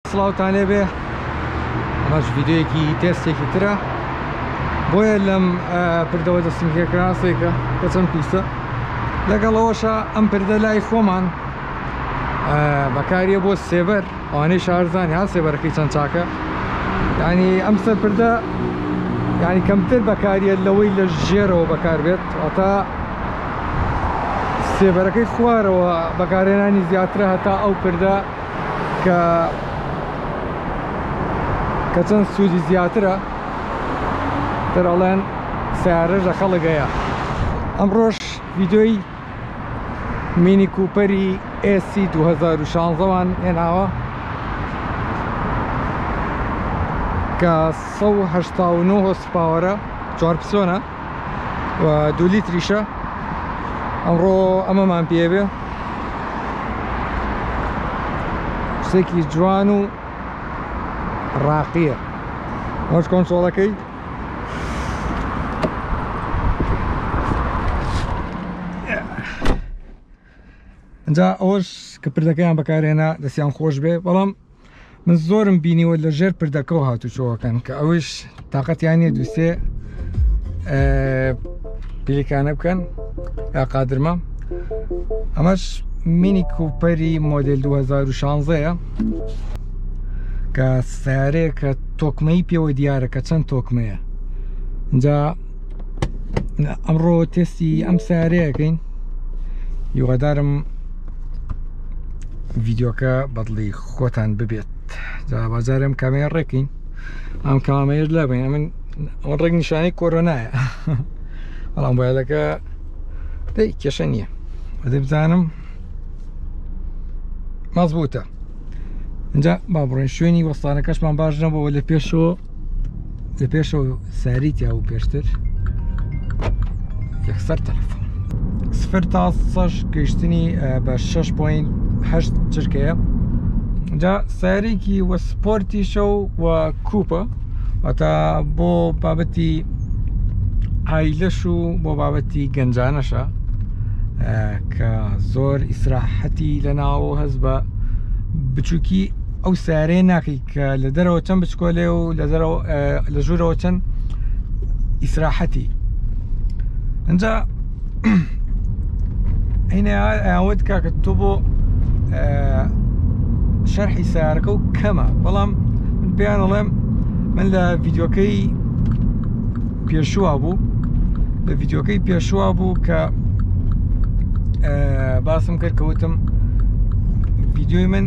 سڵاوتان لێبێ ئەمەش ڤیدیۆیەکی تێستێکی ترە بۆیە لەم پردەوە دەستم کراسێکە کە چەند پیسە لەگەڵەوەشە ئەم پردە لای خۆمان بەکاریە بۆ سێبەر ئەوانەی شارزانی ها سێبەرەکەی چەند چاکە یعنی ئەم سەر پردە یعنی کەمتر بەکاریە لەوەی لە ژێرەوە بەکار بێت ئەتا سێبەرەکەی خوارەوە بەکارهێنانی زیاترە هەتا ئەو پردە کە چەند سوودی زیاترە دەڵێن سیارەش لە خەڵکەیە. ئەمڕۆژ ڤیدیۆی مینی کوپەری AC 2016وان هێناوە کە 189 هۆسپاوەرە 4 پسۆنە و 2 لیتریشە. ئەمڕۆ ئەمەمان پێبێ شتێکی جوان و ڕاقیە. ئەوش کۆنسۆڵەکەی ئەنجا ئەوەش کە پردەکەیان بەکارهێنا دەستیان خۆش بێ، بەڵام من زۆرم بینیوە لە ژێر پردەکەەوە هاتوچۆوەکەن کە ئەوش تااقەتیان نیە دووسێ پلیکانە بکەن یا قادرمە. ئەمەش مینی کوپەری مۆدل 2016ەیە کە سیارەیە کە تۆکمەی پێوە دیارە کە چەند تۆکمەیە. اینجا ئەمڕۆ تێستی ئەم سیارەیەکەین، هیوادارم ڤیدیۆکە بەدڵی خۆتان ببێت. جا بازارم کامەیە ڕێکین ئەم کامەیەش لابین ئەمن ئەوە ڕێک نیشانەی کۆرۆنایە بەڵام بایەکە دەی کێشە نییە دەی بزانم مەزبووتە. اینجا با بڕێن شوێنی وەستانەکەشمان باش نەبەوە لە پێشەوە ساریتیا و پێشتر یەکسەر تەلەفۆن 0 تا 100 گەیشتنی بە 6.8 چرکەیە. اینجا سارێکی وە سپۆرتیشە و کوپە واتە بۆ بابەتی ئایلەش و بۆ بابەتی گەنجانەشە کە زۆر ئیسراحەتی لە ناوە هەست بە بچووکی ئەو سارەیە ناکەی کە لە دەرەوە چەند بچکۆلێ و لە ژوورەوە چەند ئیسراحەتی. ئەنجا هینە ئاوت کاکە تۆ بۆ شەرحی سیارەکە و کەمە، بەڵام من پێیان ئەڵێم من لە ڤیدیۆکەی پێشووا بوو کە باسم کرد کەوتم ڤیدیۆی من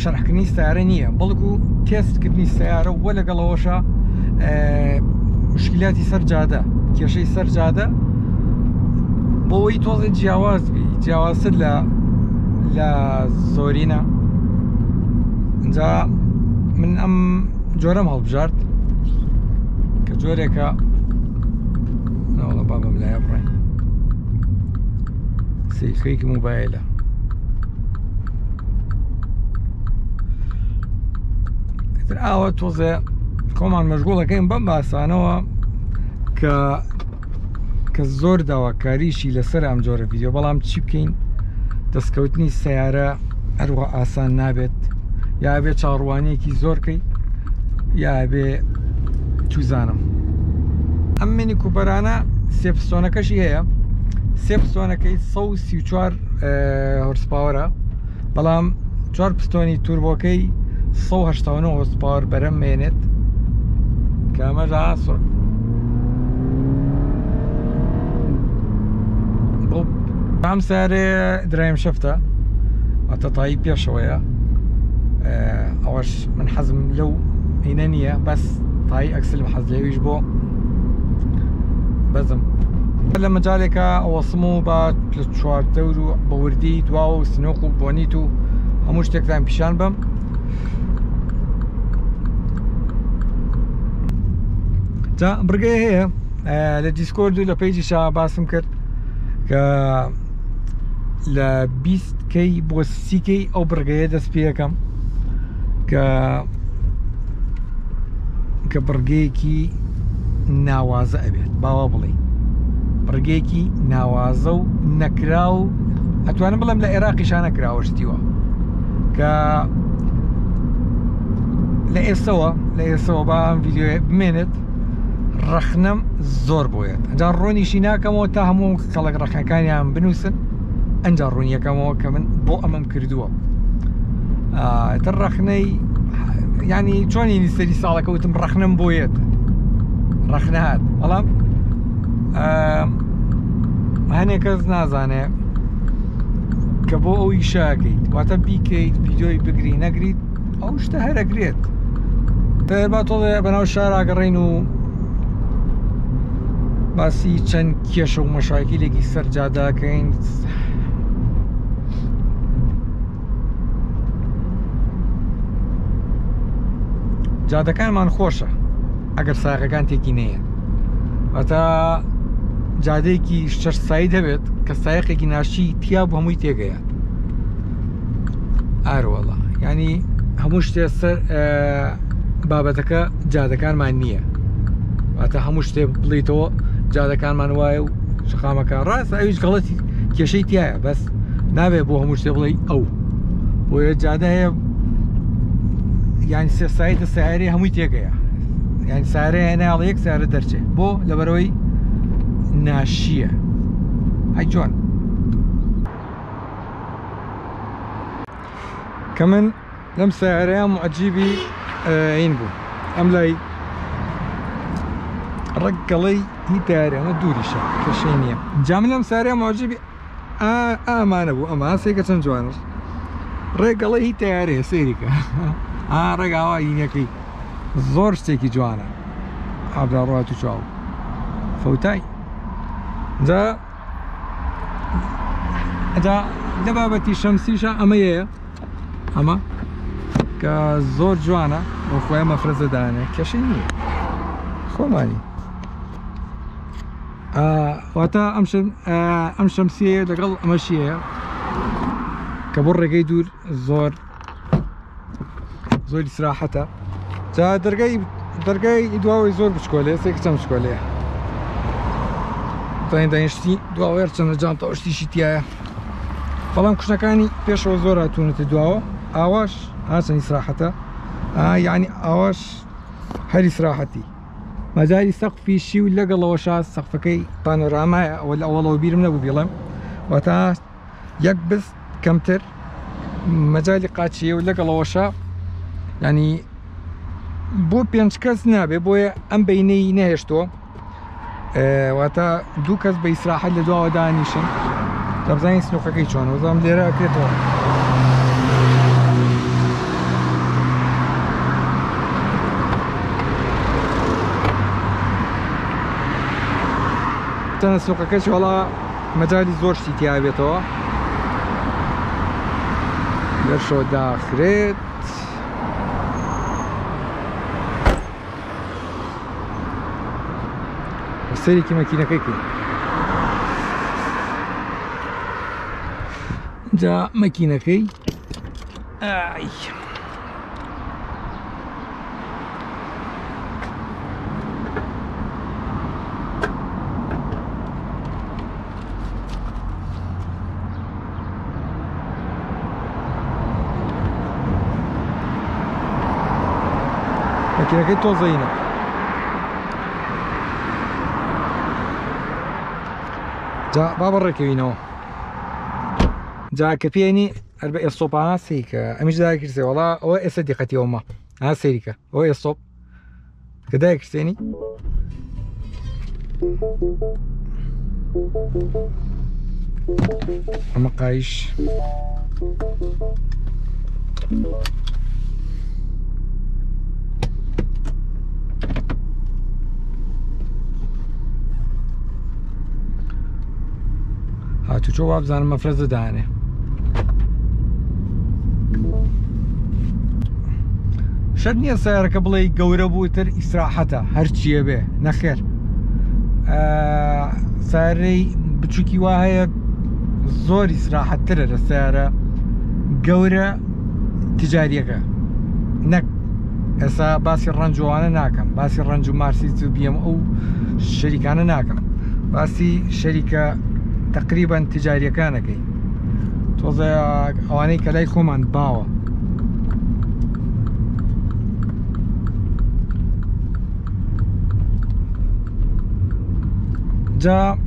شەرحکردنی سیارە نییە بەڵکو تێستکردنی سیارە وە لەگەڵەوەشە مشکلاتی سەر جادە کێشەی سەر جادە بۆەوەی تۆزێت جیاواز بی جیاوازتر لە زۆرینە. اینجا من ئەم جۆرەم هەڵبژارد کە جۆرێکە ناوەڵە بابم لایە بڕێ سیخەیەکی موبایلە تر ئاوە تۆزێ خۆمان مەشغوڵەکەین بەم باسانەوە کە زۆر داواکاریشی لەسەر ئەم جۆرە ڤیدیۆ، بەڵام چی بکەین دەستکەوتنی سیارە هەروە ئاسان نابێت، یا بێ چاڕوانیەکی زۆرکەی یا بێ توزانم. ئەم مینی کوپەرانە سێ پستۆنەکەشی هەیە، سێ پستۆنەکەی 134 هۆرسپاوەرە، بەڵام 4 پستۆنی توربۆکەی 189 هۆرسپاوەر بەرەم مێنێت کە ئەمەژە ئەم سارێ درایم شەفتە واتە تایی پێشەوەیە. ئەوەش من حەزم لەو هینە نییە، بەس تایی ئەکسلم حەز لێویش بۆ بەزم لە مەجالێکە ئەوەسم و با لە چواردەور و بە وردی دواوە و سنۆق و بۆنیت و هەموو شتێکتان پیشان بم. جا بڕگەی هەیە لە دیسکۆرد و لە پەیجیشا باسم کرد کە لە 20کەی بۆ 30کەی ئەو بڕگەیە دەست پێ یەکەم کە بڕگەیەکی ناوازە ئەبێت، باوا بڵێ بڕگەیەکی ناوازە و نەکرا و ئەتوانم بڵێم لە عێراقیشان نەکراوەشتیوە کە لە ئێستەوە با ئەم ڤیدیۆ بمێنێت ڕەخنەم زۆر بۆیێت ئەجا ڕۆنیشی ناکەمەوە تا هەموو کەڵک ڕەخەکانیان بنووسن ئەنجا ڕوونیەکەمەوە کە من بۆ ئەمەم کردووە تر ڕەخنەی ینی چۆنی سەری ساڵەکە وتم ڕەخنەم بۆیێت ڕەخنە هات بەڵام هەنێک کەس نازانێ کە بۆ ئەو ئیشاکەیت واتە بیکەیت ڤیدیۆی بگری نەگریت ئەو شتە هەرەگرێت با تۆڵێ بەناو شاراگەڕین و باسی چەند کێشە و مەشاکیلێکی سەرجاداکەین جادەکانمان خۆشە ئەگەر ساغەکان تێکی نەیە واتە جادەیەکی شەش سایی دەبێت کە سایقێکی ناشی تیا بۆ هەمووی تێگەیە ئاروەڵە ینی هەموو شتێ سەر بابەتەکە جادەکانمان نییە واتە هەموو شتێ بڵیتەوە جادەکانمان وایە و شقامەکان ڕاست ئەویش گەڵەتی کێشەی تایە بەس نابێت بۆ هەموو شتێ بڵێ ئەو بۆیە جادە هەیە یانی سێ سایت سیارەی هەمووی تێگەیە یانی سارە هێناڵ یەک سیارە دەرچێ بۆ لەبەرەوەی ناشیە ئەی جوان کە من لەم سیارەیە معجیبی این بوو ئەم لای ڕێک گەڵەی هی تیارە ئەمە دووریشە کێشەی نییە جا من لەم سیارەیە معجیبی ئامانە بوو ئەمە سێکە چەند جوانش ڕێک گەڵەی هی تیارەیە سەیریکە ڕێگاوا یینەکەی زۆر شتێکی جوانە ئابرا ڕات و چاو فەوتای جا لە بابەتی شەمسیشە ئەمەیە ئەمە کە زۆر جوانە بۆ خۆی مەفرەزەدانێ کێشەی نییە خۆمانی واتە ئەم شەمسیەیە لەگەڵ ئەمەشیەیە کە بۆ ڕێگەی دوور زۆری سراحەتە جا دەرگای دواوەی زۆر بچکۆلێ سێک چەند بچکۆلەیە داینشتی دواوەیە چەندە جانتەوە شتیشی تایە بەڵام کوشتەکانی پێشەوە زۆر هاتوونەتە دواوە ئاواش هاچەنی سراحەتە یعنی ئاواش هەری سراحەتی مەجای سەقفیشی و لەگەڵەوەشا سەقفەکەی پانۆرامایە ئەوە لە ئەوڵەوە بیرم نەبوو بڵێم واتە یەک بست کەمتر مەجای قاچیە و لەگەڵەوەشا ینی بۆ پێنج کەس نابێ بۆیە ئەم بینەی نەهێشتووە واتە دوو کەس بە ئیسراحەت لە دواوە دانیشن دەبزانین سنووقەکەی چۆن وەزام لێرە ئەکرێتەوە تەنە سنووقەکەش وەڵا مەجای زۆر شتی تیا بێتەوە لەشەوە داخرێت سەرێکی مەکینەکەی کرد جا مەکینەکەی مەکینەکەی تۆزەینە جا با بەڕێکەوینەوە جا کە پێێنی هەر بە ئێستۆپانە سەیکە ئەمیش داکردسێ وەڵا ئەوە ئێستا دیقەتیەوەمە سەیریکە ئەوە ئێستۆپ کە داکردێنی ئەمە قایش هاتوچۆ وا بزانم مەفرەزە دانێ شەر نییە سیارەکە بڵێ گەورە بووتر ئیسراحەتە هەرچیە بێ نەخێر سیارەی بچووکی وا هەیە زۆر ئیسراحەتترە لە سیارە گەورە تجاریەکە نەک ئێستا باسی ڕەنجوانە ناکەم باسی ڕەنج و مارسیت و بیەم ئەو شەریکانە ناکەم باسی شەریکە تقریبا تجاریەکانەکەی تۆزە ئەوانەی کە لای خۆمان باوە جا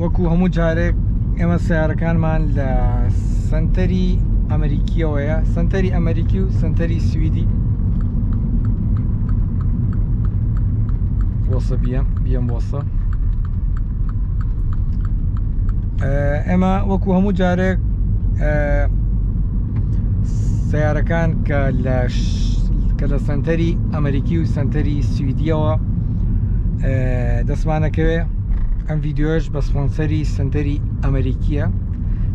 وەکو هەموو جارێک ئێمە سیارەکانمان لە سنتەری ئەمریکیەوەیە، سنتەری ئەمریکی و سنتەری سویدی. بۆسە بیەم بۆسە. ئێمە وەکو هەموو جارێک سیارەکان کە لە سنتەری ئەمریکی و سنتەری سویدیەوە دەستمانەکەوێ. ئەم ڤیددیۆش بە سپۆنسەری سنتەری ئەمریکیە.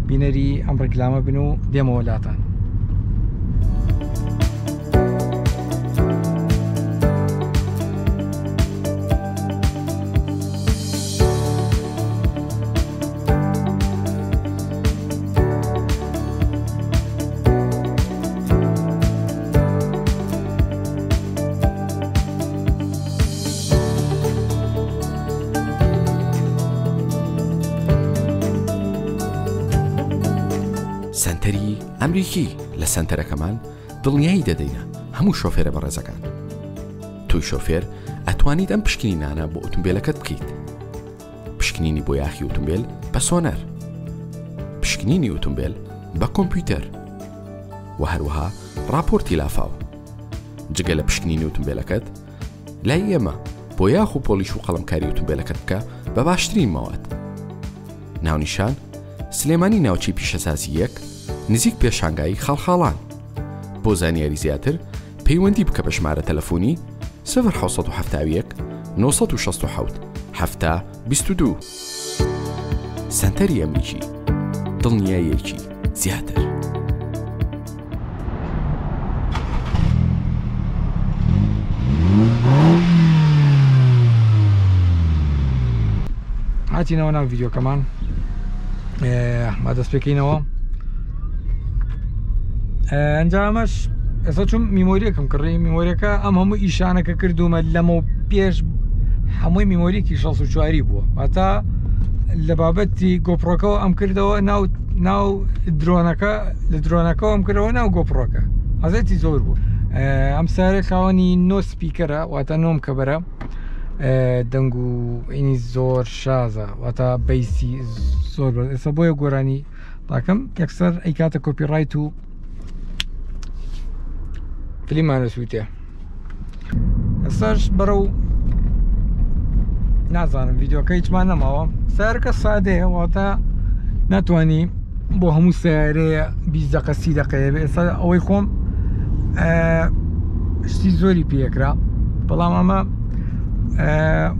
بینەری ئەم ڕێکلامە بن و دێمەوە لاتان. سنتەری ئەمریکی لە سنتەرەکەمان دڵنیایی دەدەینە هەموو شۆفێرە بەڕێزەکان. توی شۆفێر ئەتوانیت ئەم پشکنینانە بۆ ئۆتۆمبیلەکەت بکەیت. پشکنینی بۆ یاخی ئۆتۆمبیل بە سۆنەر، پشکنینی ئۆتۆمبیل بە کۆمپیوتەر و هەروەها راپۆرتی لافاو. جگە لە پشکنینی ئۆتۆمبیلەکەت لای ئێمە بۆ یاخ و پۆلیش و قەڵەمکاری ئۆتۆمبیلەکەت بکە بە باشترین ماوەت. ناونیشان سلێمانی ناوچی پیشەسازی 1 نزیک پێشانگایی خاڵخاڵان. بۆ زانیاری زیاتر پەیوەندی بکە بە ژمارە تەلەفۆنی 0970 967 722. سنتەری ئەمریکی، دڵنیاییەکی زیاتر. هاتینەوە ناو ڤیددیۆکەمان با دەست پێکەینەوە. ئەنجامەش ئێستا چوم میمۆریەکەم کڕی. میمۆریەکە ئەم هەموو ئیشانەکە کردومە لەمە پێش هەمووی میمۆریەکی 64 بووە. واتە لە بابەتی گۆپڕۆکەەوە ئەم کردەوە ناو درۆنەکە، لە درۆنەکەەوە ئەم کردەوە ناو گۆپڕۆکە. حەزەتی زۆر بوو. ئەم سارێ خاوەنی 9 سپیکەرە، واتە 9 کەبەرە، دەنگ و ئینی زۆر شازە، واتە بەیسی زۆر بە. ئێستا بۆیە گۆرانی تاکەم یەکسەر ئەی کاتە کۆپیڕایت و فلیمانە سووتێ. ئێستاش بەرەو نازانم ڤیددیۆکە هیچمان نەماوە. سیارەکە سادەیە، واتە ناتوانی بۆ هەموو سیارەیە 20 دقە 30 دقەیە بێ. ئێستا ئەوەی خۆم شتی زۆری پێکرا، بەڵام ئەمە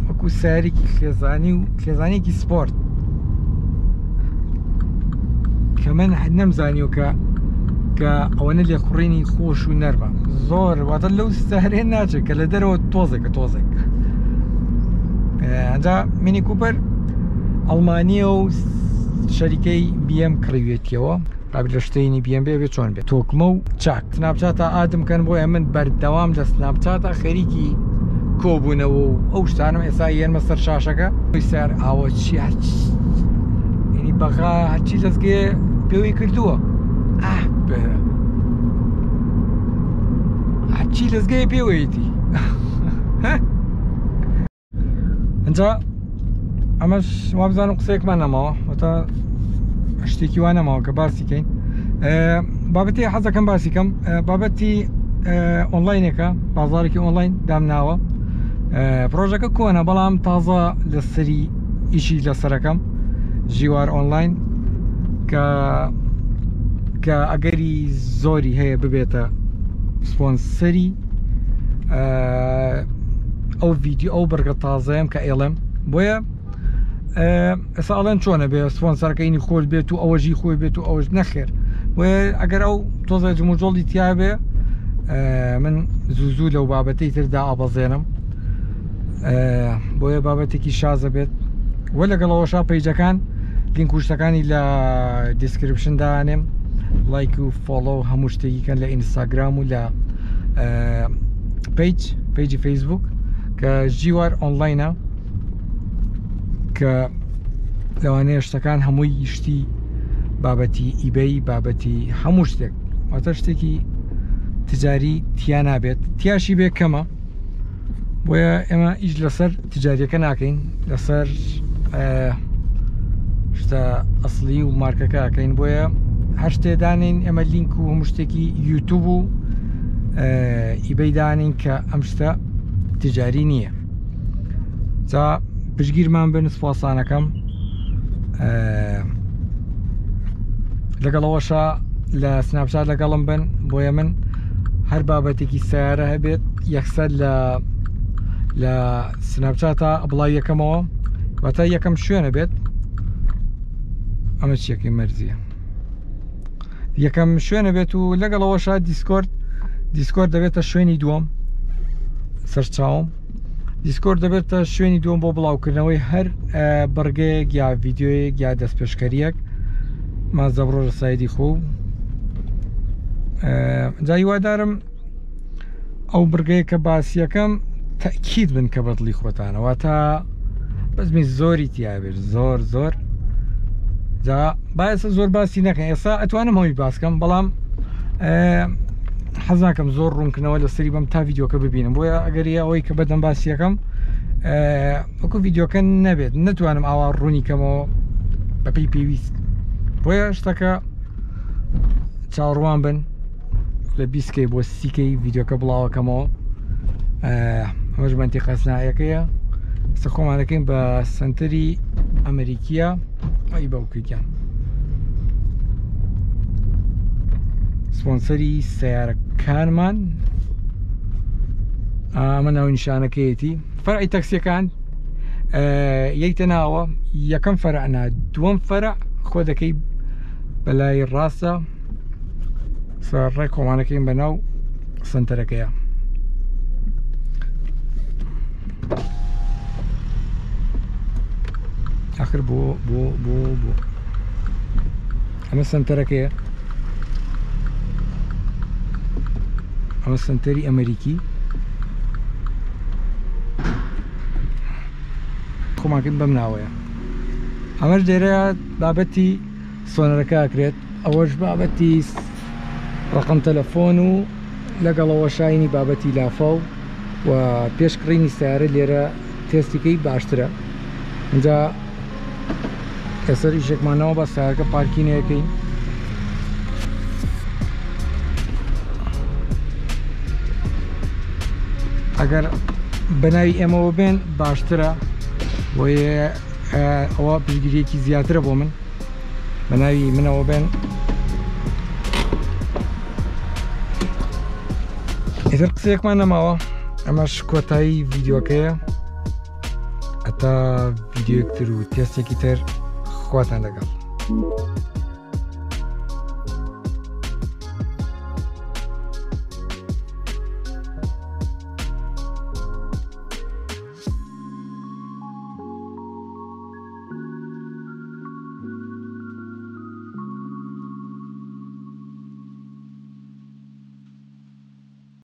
وەکو سیارێکی خێزانی و خێزانێکی سپۆرت کە من نەمزانیوە کە ئەوەنە لێ خوڕینی خۆش و نەرمە زۆر. واتە لەو سیارەیە ناچێت کە لە دەرەوە تۆزێکە تۆزێک. ئەنجا مینی کوپەر ئەڵمانیە و شەریکەی BM کڕیوێتیەوە. قابل لە شتەینی BM بێ چۆن بێت تۆکمە و چاک. سناپچاتە ئادمکەن بۆیە من بەردەوام لە سناپچاتە خەریکی کۆبوونەوە و ئەو شتانم ئێستا یێنمە سەر شاشەکە. سیار ئاوە چی ینی بەغا هەرچی دەستگێ پێوەی کردووە. هەرچی دەستگەی پێوەیەتی. ئەنجا ئەمەش وا بزانم قسەیەکمان نەماوە، واتە شتێکی وان نەماوە کە باسی کەین. بابەتی حەزەکەم باسی کەم بابەتی ئۆنلاینێکە، بازارێکی ئۆنلاین دامناوە. پرۆژەکە کۆنە بەڵام تازە لە سەری ئیشی لەسەرەکەم ژیوار ئۆنلاین کە ئەگەری زۆری هەیە ببێتە سپۆنسەری ئەو ڤیدیۆ ئەو بەرگە تازەیەم کە ئێڵم. بۆیە ئێستا ئەڵێن چۆنە بێ سپۆنسەرەکەینی خۆش بێت و ئەوەژی خۆی بێت و ئەوەش نەخێر. بۆیە ئەگەر ئەو تۆزە جموجۆڵی تیا بێ من زوو لەو بابەتەی تردا ئابەزێنم. بۆیە بابەتێکی شازە بێت. وە لەگەڵەوەشا پەیجەکان لینک و شتەکانی لە دیسکریپشن دانێم. لایک و فۆڵۆ هەموو شتێکیکەن لە ئینستاگرام و لە پیجی فەیسبوک کە ژیوار ئۆنلاینە، کە لەوانەیە شتەکان هەمووی شتی بابەتی ئیبەی، بابەتی هەموو شتێک، واتە شتێکی تجاری تیا نابێت. تیاشی بێ کەمە، بۆیە ئێمە ئیش لەسەر تجاریەکە ناکەین، لەسەر شتە ئەسلی و مارکەکە ئەکەین. بۆیە هەر شتێدانین ئێمە لینک و هەموو شتێکی یوتوب و ئیبەی دانین کە ئەم شتە تجاری نییە. جا پشگیرمان بن، سوپاسانەکەم. لەگەڵەوەشە لە سناپچات لەگەڵم بن، بۆیە من هەر بابەتێکی سیارە هەبێت یەکسەر لە سناپچاتە ئەبڵای یەکەمەوە، واتە یەکەم شوێنە بێت. ئەمە چیەکەی مەرزیە، یەکەم شوێنە بێت و لەگەڵەوەشە دیسکۆرد دەبێتە شوێنی دووەم سەرچاوم. دیسکۆرد دەبێتە شوێنی دووەم بۆ بڵاوکردنەوەی هەر بەرگەیەک یا ڤیددیۆیەک یا دەستپێشکەریەک مازە بڕۆ لە سایدی خۆ. جا هیوادارم ئەو بڕگەیە کە باسیەکەم تەکید بن کە بەدڵی خۆتانەوە، تا بەزمی زۆری تیابێت، زۆر. جا باەسە زۆر باسی نەکەن. ئێستا ئەتوانم هەمی باسکەم، بەڵام حەز ناکەم زۆر ڕوونکردنەوە لەسەری بەم تا ڤیددیۆکە ببینم. بۆیە ئەگەر ئەوەی کە بەدەم باسیەکەم وەکو ڤیددیۆکە نەبێت، نەتوانم ئاوا ڕوونی کەمەوە بەپێی پێویست. بۆیە شتەکە چاوەڕوان بن لە 20کەی بۆ 30کەی ڤیددیۆکە بڵاوەکەمەوە. ئەمەش منتیقە سنایەکەیە، ئێستا خۆمانەکەین بە سنتەری ئەمریکیە ئەی بەوکەیان سپۆنسەری سیارەکانمان. ئەمە ناو نیشانەکەیەتی فەرعی تەکسیەکان یەکتە ناوە، یەکەم فەرعنا، دووەم فەرع خۆ دەکەی بەلای ڕاستە. ڕێک خۆمانەکەین بە ناو سنتەرەکەیە. آخر بۆ ئەمە سنتەرەکەیە، ئەمە سنتەری ئەمریکی. خۆمانکەین بەم ناوەیە. ئەمەش لێرە بابەتی سۆنەرەکە ئەکرێت، ئەوەش بابەتی ڕقم تەلەفۆن و لەگەڵەوە شاینی بابەتی لافە و پێشکڕینی سیارە لێرە تێستیکەی باشترە. اینجا ئێسەر ئیشێکمانەوە بە سیارەکە پارکینەکەین. ئەگەر بەناوی ئێمەوە بێن باشترە، بۆیە ئەوە پشگیریەکی زیاترە بۆ من. بەناوی منەوە بێن. ئیتر قسەیەکمان نەماوە، ئەمەش کۆتایی ڤیددیۆکەیە. ئەتا ڤیددیۆیەکتر و تێستێکی تر خواتان لەگەڵ.